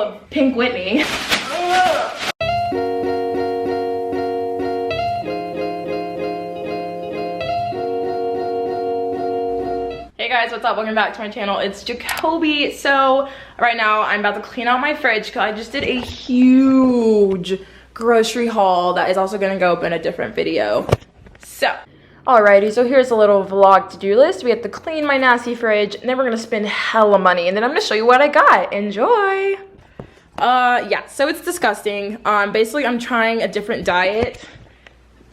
of Pink Whitney. Hey guys, what's up? Welcome back to my channel. It's Jacoby. So right now I'm about to clean out my fridge because I just did a huge grocery haul that is also going to go up in a different video. So alrighty, so here's a little vlog to-do list. We have to clean my nasty fridge, and then we're gonna spend hella money, and then I'm gonna show you what I got. Enjoy. Yeah, so it's disgusting. Basically I'm trying a different diet,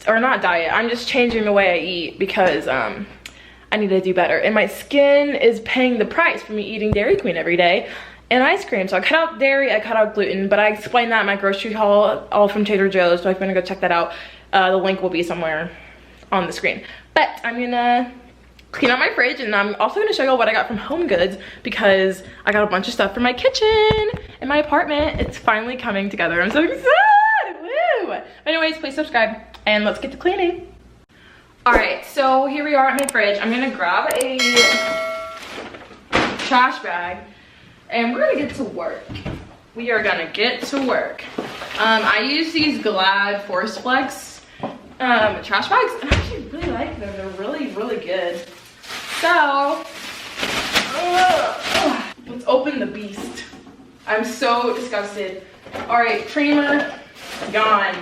or not diet, I'm just changing the way I eat because I need to do better, and my skin is paying the price for me eating Dairy Queen every day and ice cream. So I cut out dairy, I cut out gluten, but I explained that in my grocery haul, all from Trader Joe's, so if you want to go check that out, the link will be somewhere on the screen. But I'm gonna clean out my fridge, and I'm also gonna show you what I got from Home Goods because I got a bunch of stuff for my kitchen and my apartment. It's finally coming together. I'm so excited. Woo! But anyways, please subscribe and let's get to cleaning. All right, so here we are at my fridge. I'm gonna grab a trash bag and we're gonna get to work. We are gonna get to work. I use these Glad Force Flex trash bags, and I actually really like them. They're really, really good. So, let's open the beast. I'm so disgusted. All right, creamer, gone.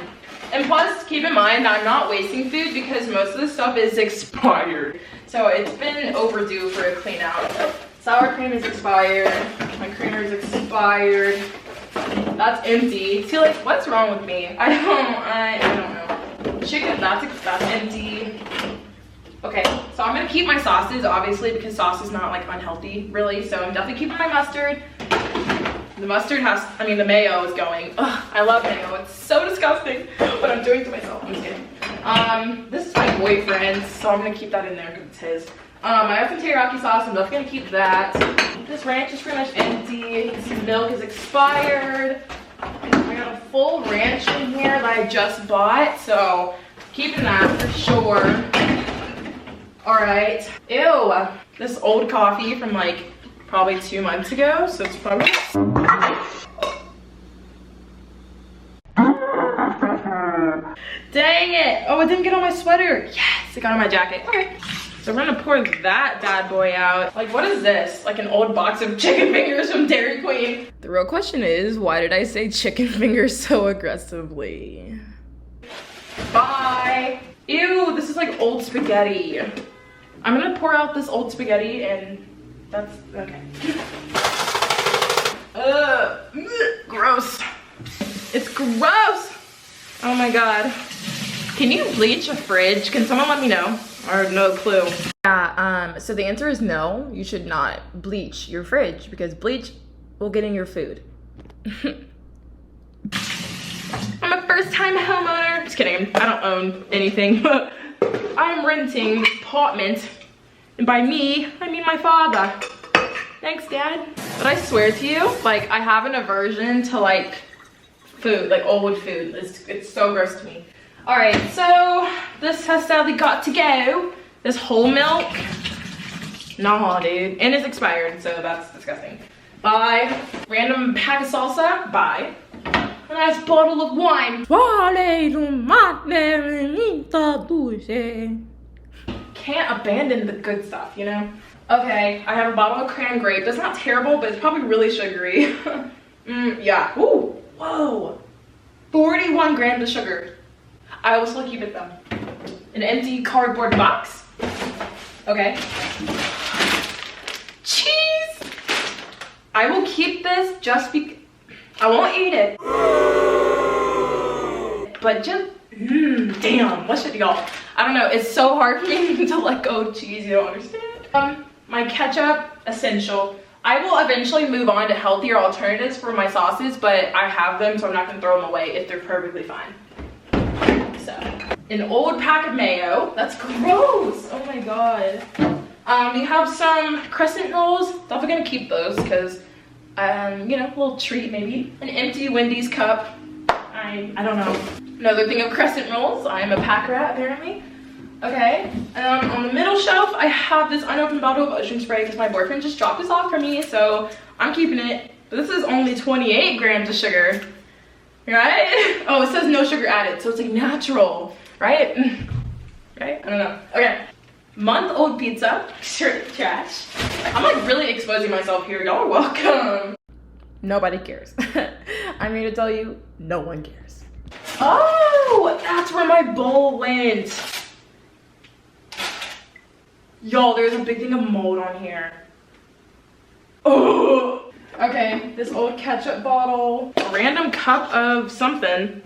And plus, keep in mind that I'm not wasting food because most of the stuff is expired. So it's been overdue for a clean out. Sour cream is expired. My creamer is expired. That's empty. See, like, what's wrong with me? I don't know. Chicken, that's empty. Okay, so I'm gonna keep my sauces, obviously, because sauce is not like unhealthy, really. So I'm definitely keeping my mustard. The mustard has, the mayo is going. Ugh, I love mayo. It's so disgusting, but I'm doing it to myself. I'm just kidding. This is my boyfriend's, so I'm gonna keep that in there because it's his. I have some teriyaki sauce. I'm definitely gonna keep that. This ranch is pretty much empty. This milk is expired. I got a full ranch in here that I just bought, so keeping that for sure. All right. Ew, this old coffee from like probably 2 months ago, so it's probably. Dang it! Oh, it didn't get on my sweater. Yes, it got on my jacket. Okay. So we're gonna pour that bad boy out. Like, what is this? Like an old box of chicken fingers from Dairy Queen. The real question is, why did I say chicken fingers so aggressively? Bye. Ew, this is like old spaghetti. I'm gonna pour out this old spaghetti and that's, okay. Gross. It's gross. Oh my God. Can you bleach a fridge? Can someone let me know? Or no clue. Yeah, so the answer is no. You should not bleach your fridge because bleach will get in your food. I'm a first-time homeowner. Just kidding, I don't own anything. I'm renting this apartment. And by me, I mean my father. Thanks, Dad. But I swear to you, like, I have an aversion to like food, like old food. It's so gross to me. All right, so this has sadly got to go. This whole milk, nah, dude. And it's expired, so that's disgusting. Bye. Random pack of salsa, bye. A nice bottle of wine. Can't abandon the good stuff, you know? Okay, I have a bottle of cran grape. That's not terrible, but it's probably really sugary. Yeah, ooh, whoa. 41 grams of sugar. I will still keep it though. An empty cardboard box. Okay. Cheese. I will keep this just because I won't eat it. But just, damn, what should y'all? I don't know, it's so hard for me to let go of cheese, you don't understand. My ketchup, essential. I will eventually move on to healthier alternatives for my sauces, but I have them, so I'm not gonna throw them away if they're perfectly fine. So, an old pack of mayo. That's gross. Oh my God. We have some crescent rolls. Definitely gonna keep those because, you know, a little treat maybe. An empty Wendy's cup. I don't know. Another thing of crescent rolls. I am a pack rat apparently. Okay. On the middle shelf, I have this unopened bottle of ocean spray because my boyfriend just dropped this off for me, so I'm keeping it. This is only 28 grams of sugar, right? Oh, it says no sugar added, so it's like natural, right? Right? I don't know. Okay. Month-old pizza, straight trash. I'm like really exposing myself here. Y'all are welcome. Nobody cares. I'm here to tell you, no one cares. Oh, that's where my bowl went. Y'all, there's a big thing of mold on here. Oh. Okay, this old ketchup bottle. A random cup of something.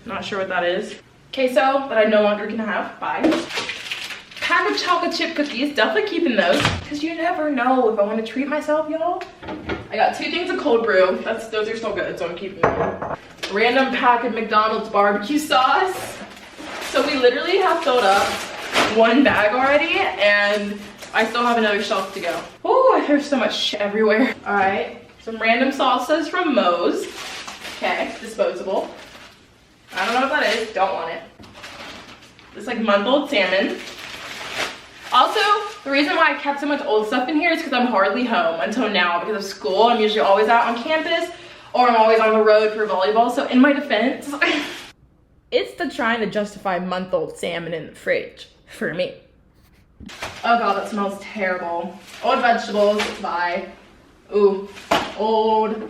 Not sure what that is. Queso that I no longer can have. Bye. Pack of chocolate chip cookies, definitely keeping those because you never know if I want to treat myself, y'all. I got 2 things of cold brew. Those are still good, so I'm keeping them. Random pack of McDonald's barbecue sauce. So we literally have filled up 1 bag already, and I still have another shelf to go. Oh, there's so much shit everywhere. All right, some random salsas from Moe's. Okay, disposable. I don't know what that is. Don't want it. This like month-old salmon. Also, the reason why I kept so much old stuff in here is because I'm hardly home until now because of school. I'm usually always out on campus or I'm always on the road for volleyball. So in my defense, it's the trying to justify month-old salmon in the fridge for me. Oh God, that smells terrible. Old vegetables, bye. Ooh, old.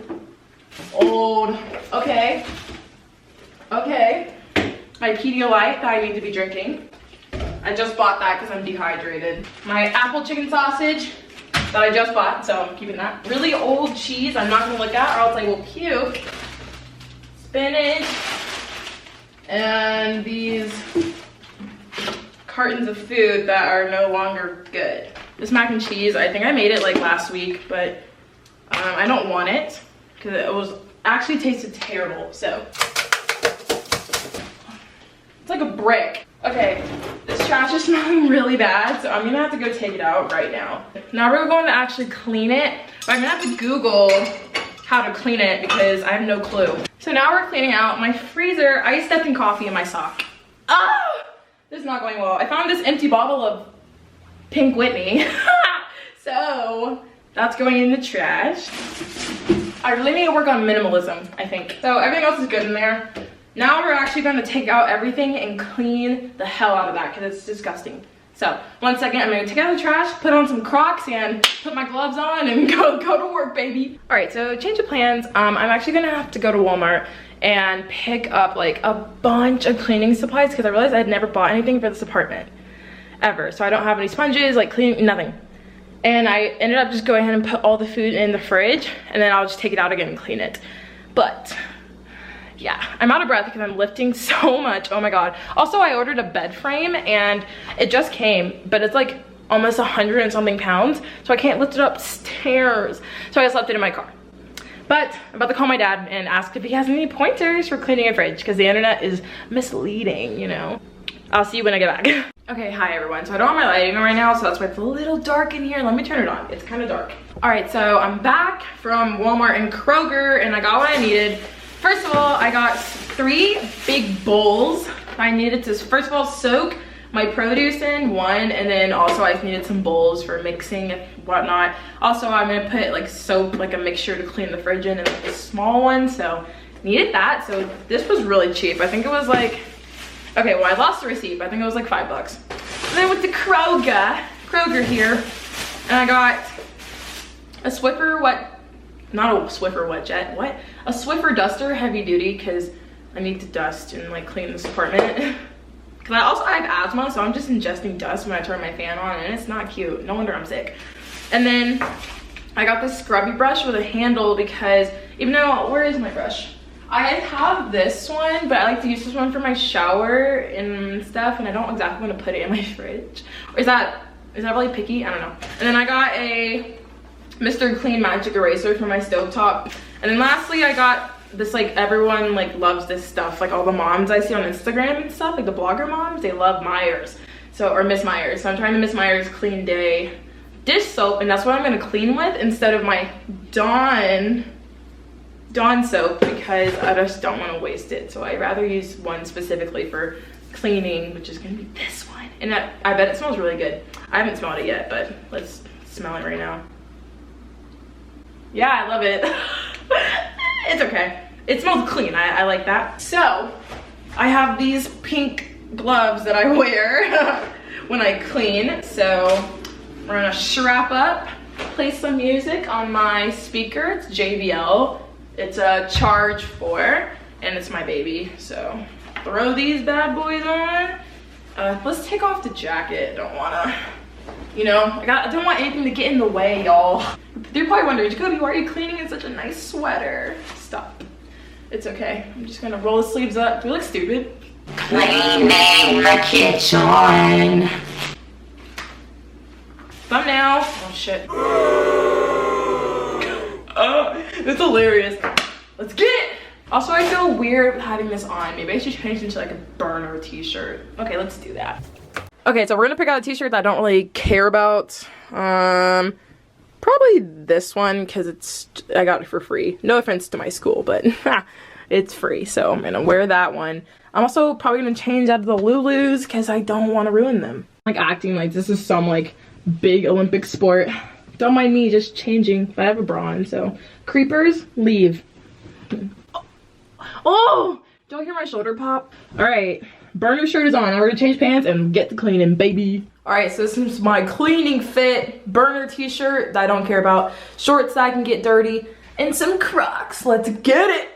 Okay. My Pedialyte that I need to be drinking. I just bought that because I'm dehydrated. My apple chicken sausage that I just bought, so I'm keeping that. Really old cheese I'm not gonna look at or else I will puke. Spinach. And these cartons of food that are no longer good. This mac and cheese, I think I made it like last week, but I don't want it because it was actually tasted terrible, so. It's like a brick. Okay, this trash is smelling really bad, so I'm gonna have to go take it out right now. Now we're going to actually clean it. I'm gonna have to Google how to clean it because I have no clue. So now we're cleaning out my freezer. I stepped in coffee in my sock. Oh, this is not going well. I found this empty bottle of Pink Whitney. So that's going in the trash. I really need to work on minimalism, I think. So everything else is good in there. Now we're actually going to take out everything and clean the hell out of that because it's disgusting. So 1 second, I'm going to take out the trash, put on some Crocs, and put my gloves on and go to work, baby. All right, so change of plans. I'm actually going to have to go to Walmart and pick up like a bunch of cleaning supplies because I realized I had never bought anything for this apartment ever. So I don't have any sponges, like cleaning, nothing. And I ended up just going ahead and put all the food in the fridge and then I'll just take it out again and clean it. But yeah, I'm out of breath because I'm lifting so much. Oh my God. Also, I ordered a bed frame and it just came, but it's like almost 100 and something pounds. So I can't lift it upstairs. So I just left it in my car. But I'm about to call my dad and ask if he has any pointers for cleaning a fridge because the internet is misleading, you know. I'll see you when I get back. Okay, hi everyone. So I don't have my lighting on right now, so that's why it's a little dark in here. Let me turn it on. It's kind of dark. All right, so I'm back from Walmart and Kroger and I got what I needed. First of all, I got 3 big bowls. I needed to, first of all, soak my produce in one, and then also I needed some bowls for mixing and whatnot. Also, I'm gonna put like soap, like a mixture to clean the fridge in, and like a small one, so needed that. So this was really cheap. I think it was like, okay, well I lost the receipt, but I think it was like $5. And then with the Kroger here, and I got a Swiffer not a Swiffer wet jet, what? A Swiffer duster heavy duty because I need to dust and like clean this apartment. Because I have asthma, so I'm just ingesting dust when I turn my fan on and it's not cute. No wonder I'm sick. And then I got this scrubby brush with a handle because even though, where is my brush? I have this one, but I like to use this one for my shower and stuff, and I don't exactly want to put it in my fridge. Or is that really picky? I don't know. And then I got a Mr. Clean Magic Eraser for my stovetop. And then lastly, I got this, like, everyone like loves this stuff. Like all the moms I see on Instagram and stuff, like the blogger moms, they love Myers. So, or Miss Myers. So I'm trying the Miss Myers Clean Day dish soap, and that's what I'm gonna clean with instead of my Dawn soap because I just don't want to waste it. So I'd rather use one specifically for cleaning, which is gonna be this one. And I bet it smells really good. I haven't smelled it yet, but let's smell it right now. Yeah, I love it. It's okay. It smells clean. I like that. So, I have these pink gloves that I wear when I clean. So, we're gonna strap up, play some music on my speaker. It's JBL. It's a Charge 4, and it's my baby. So, throw these bad boys on. Let's take off the jacket. Don't wanna, you know, I don't want anything to get in the way, y'all. You're probably wondering, Jacoby, why are you cleaning in such a nice sweater? Stop. It's okay. I'm just gonna roll the sleeves up. Do we look stupid? Cleaning the kitchen. Thumbnail. Oh shit. Oh, it's hilarious. Let's get it. Also, I feel weird having this on. Maybe I should change into like a burner t-shirt. Okay, let's do that. Okay, so we're gonna pick out a t-shirt that I don't really care about. Probably this one because I got it for free. No offense to my school, but it's free, so I'm gonna wear that one. I'm also probably gonna change out of the Lulus because I don't want to ruin them. Like acting like this is some like big Olympic sport. Don't mind me just changing, but I have a bra on, so creepers, leave. Oh, don't hear my shoulder pop? All right, burner shirt is on. Now we're gonna change pants and get to cleaning, baby. All right, so this is my cleaning fit, burner t-shirt that I don't care about, shorts that I can get dirty, and some Crocs. Let's get it.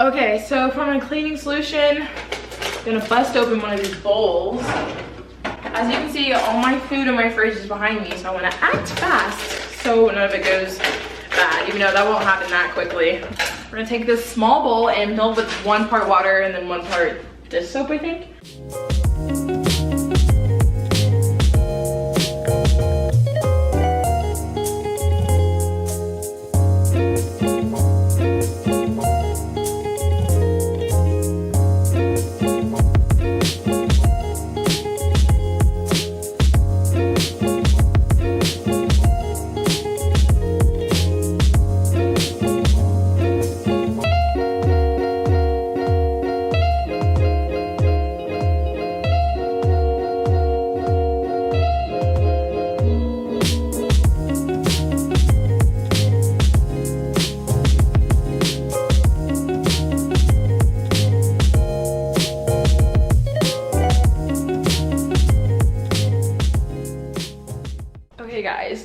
Okay, so for my cleaning solution, I'm gonna bust open one of these bowls. As you can see, all my food in my fridge is behind me, so I wanna act fast so none of it goes bad, even though that won't happen that quickly. We're gonna take this small bowl and fill it with 1 part water and then 1 part dish soap, I think.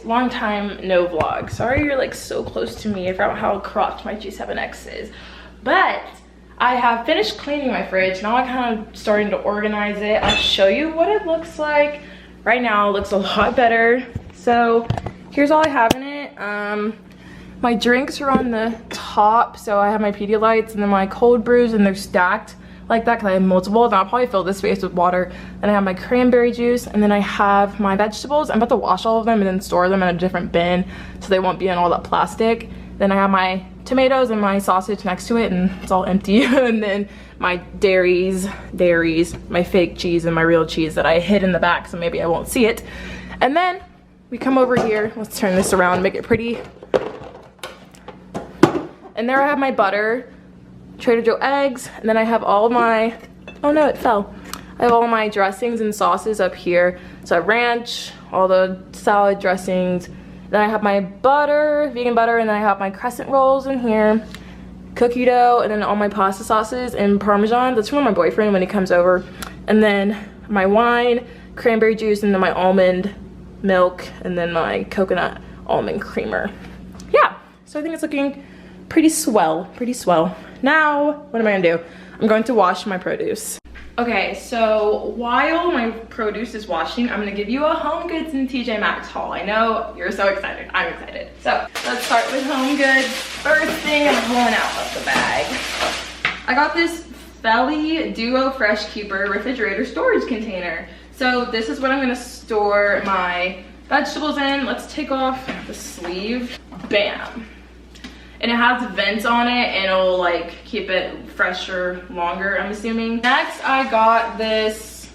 Long time no vlog. Sorry you're like so close to me. I forgot how cropped my G7X is. But I have finished cleaning my fridge. Now I'm kind of starting to organize it. I'll show you what it looks like. Right now it looks a lot better. So here's all I have in it. My drinks are on the top. So I have my Pedialytes and then my cold brews, and they're stacked like that because I have multiple. Then I'll probably fill this space with water. Then I have my cranberry juice, and then I have my vegetables. I'm about to wash all of them and then store them in a different bin so they won't be in all that plastic. Then I have my tomatoes and my sausage next to it, and it's all empty. And then my dairies, my fake cheese and my real cheese that I hid in the back so maybe I won't see it. And then we come over here. Let's turn this around, make it pretty. And there I have my butter, Trader Joe eggs, and then I have all my, oh no, it fell. I have all my dressings and sauces up here. So I have ranch, all the salad dressings. Then I have my butter, vegan butter, and then I have my crescent rolls in here, cookie dough, and then all my pasta sauces and Parmesan. That's from my boyfriend when he comes over. And then my wine, cranberry juice, and then my almond milk, and then my coconut almond creamer. Yeah, so I think it's looking pretty swell, Now, what am I gonna do? I'm going to wash my produce. Okay, so while my produce is washing, I'm gonna give you a Home Goods and TJ Maxx haul. I know you're so excited, I'm excited. So let's start with Home Goods. First thing I'm pulling out of the bag. I got this Felly Duo Fresh Keeper refrigerator storage container. So this is what I'm gonna store my vegetables in. Let's take off the sleeve. Bam. And it has vents on it, and it'll like keep it fresher longer, I'm assuming. Next, I got this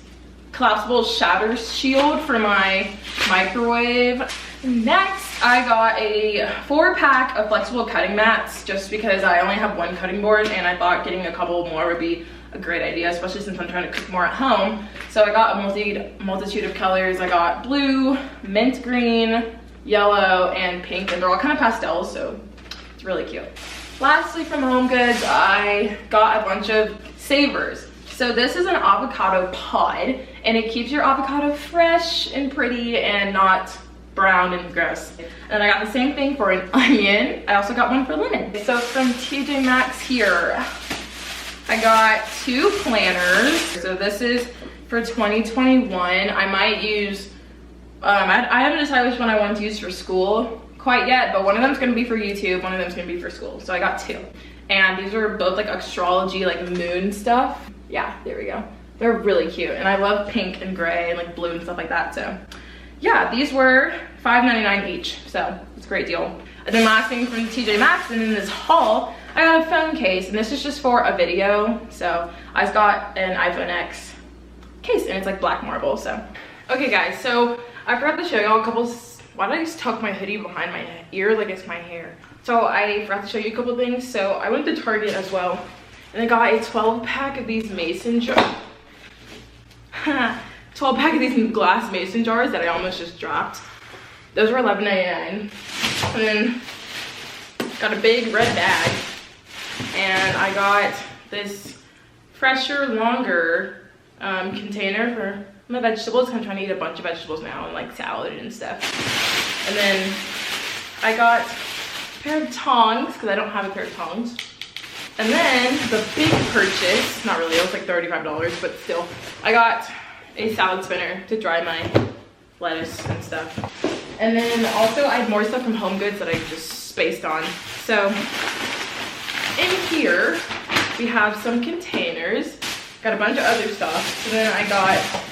collapsible shatter shield for my microwave. Next, I got a 4-pack of flexible cutting mats just because I only have one cutting board and I thought getting a couple more would be a great idea, especially since I'm trying to cook more at home. So I got a multitude of colors. I got blue, mint green, yellow, and pink, and they're all kind of pastels, so it's really cute. Lastly, from Home Goods, I got a bunch of savers. So this is an avocado pod, and it keeps your avocado fresh and pretty and not brown and gross. And I got the same thing for an onion. I also got one for lemon. So from TJ Maxx here, I got 2 planners. So this is for 2021. I might use, I haven't decided which one I want to use for school quite yet, but one of them's gonna be for YouTube, one of them's gonna be for school. So I got 2. And these are both like astrology, like moon stuff. Yeah, there we go. They're really cute. And I love pink and gray and like blue and stuff like that. So yeah, these were $5.99 each. So it's a great deal. And then last thing from TJ Maxx, and in this haul, I got a phone case, and this is just for a video. So I just got an iPhone X case, and it's like black marble. So okay guys, so I forgot to show y'all a couple. Why did I just tuck my hoodie behind my ear like it's my hair? So I forgot to show you a couple things. So I went to Target as well, and I got a 12-pack of these mason jars. 12-pack of these glass mason jars that I almost just dropped. Those were $11.99. And then got a big red bag, and I got this fresher, longer container for my vegetables. I'm trying to eat a bunch of vegetables now and like salad and stuff. And then I got a pair of tongs because I don't have a pair of tongs. And then the big purchase, not really, it was like $35, but still, I got a salad spinner to dry my lettuce and stuff. And then also I had more stuff from Home Goods that I just spaced on. So in here we have some containers, got a bunch of other stuff. And then I got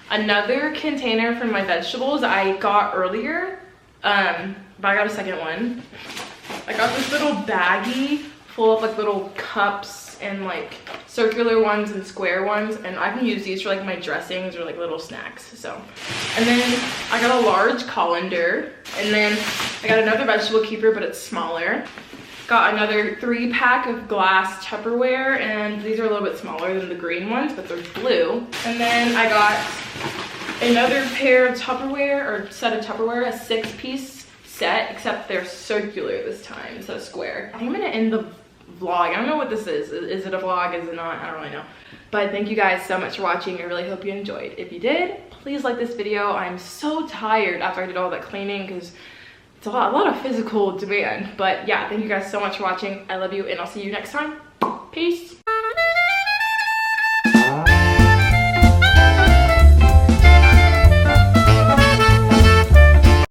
another container for my vegetables I got earlier, but I got a second one. I got this little baggie full of like little cups and like circular ones and square ones, and I can use these for like my dressings or like little snacks. So, and then I got a large colander, and then I got another vegetable keeper, but it's smaller. Got another 3-pack of glass Tupperware, and these are a little bit smaller than the green ones, but they're blue. And then I got another pair of Tupperware, or set of Tupperware, a 6-piece set, except they're circular this time instead of square. I think I'm gonna end the vlog. I don't know what this is. Is it a vlog? Is it not? I don't really know. But thank you guys so much for watching. I really hope you enjoyed. If you did, please like this video. I'm so tired after I did all that cleaning because it's a lot of physical demand. But yeah, thank you guys so much for watching. I love you, and I'll see you next time. Peace.